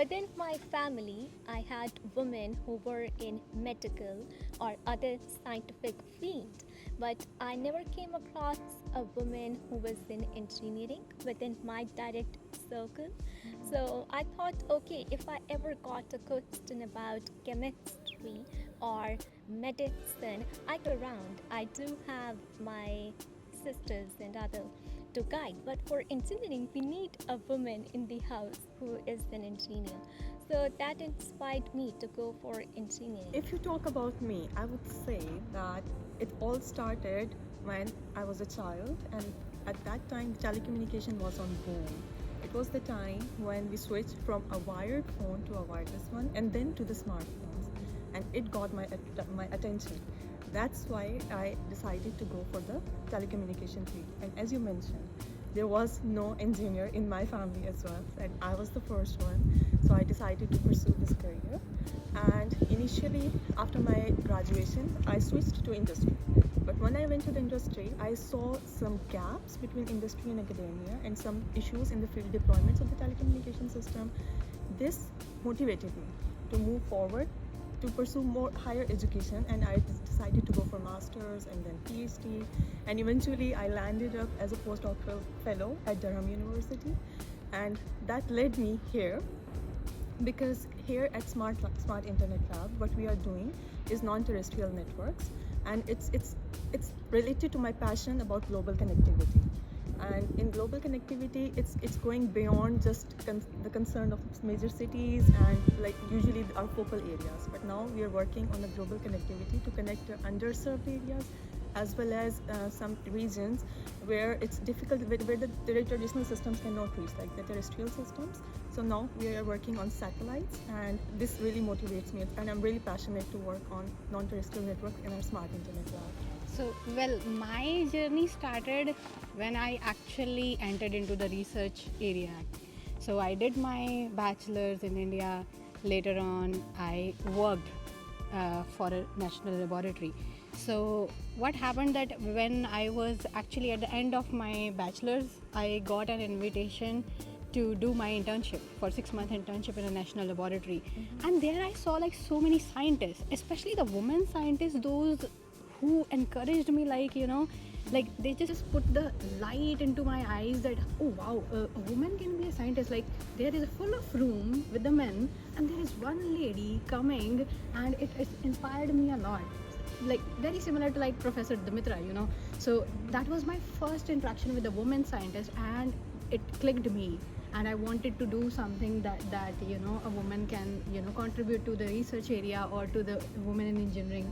within my family, I had women who were in medical or other scientific field, but I never came across a woman who was in engineering within my direct circle. So I thought, okay, if I ever got a question about chemistry or medicine, I go around. I do have my sisters and other to guide, but for engineering we need a woman in the house who is an engineer, so that inspired me to go for engineering. If you talk about me, I would say that it all started when I was a child, and at that time, telecommunication was on boom. It was the time when we switched from a wired phone to a wireless one, and then to the smartphones, and it got my attention. That's why I decided to go for the telecommunication field. And as you mentioned, there was no engineer in my family as well, and I was the first one. So I decided to pursue this career. And initially, after my graduation, I switched to industry. But when I went to the industry, I saw some gaps between industry and academia and some issues in the field deployments of the telecommunication system. This motivated me to move forward, to pursue more higher education, and I decided to go for masters and then PhD, and eventually I landed up as a postdoctoral fellow at Durham University, and that led me here, because here at Smart Internet Lab, what we are doing is non-terrestrial networks, and it's related to my passion about global connectivity. And in global connectivity, it's going beyond just the concern of major cities and like usually our focal areas. But now we are working on the global connectivity to connect the underserved areas as well as some regions where it's difficult, where the traditional systems cannot reach, like the terrestrial systems. So now we are working on satellites, and this really motivates me, and I'm really passionate to work on non-terrestrial network in our Smart Internet Lab. So, well, my journey started when I actually entered into the research area. So, I did my bachelor's in India. Later on, I worked for a national laboratory. So, what happened that when I was actually at the end of my bachelor's, I got an invitation to do my internship for 6 month internship in a national laboratory. And there I saw like so many scientists, especially the women scientists, those who encouraged me, like they just put the light into my eyes that, oh wow, a woman can be a scientist. Like there is a full of room with the men, and there is one lady coming, and it inspired me a lot, like very similar to like Professor Dimitra. So that was my first interaction with a woman scientist, and it clicked me, and I wanted to do something that a woman can contribute to the research area or to the women in engineering.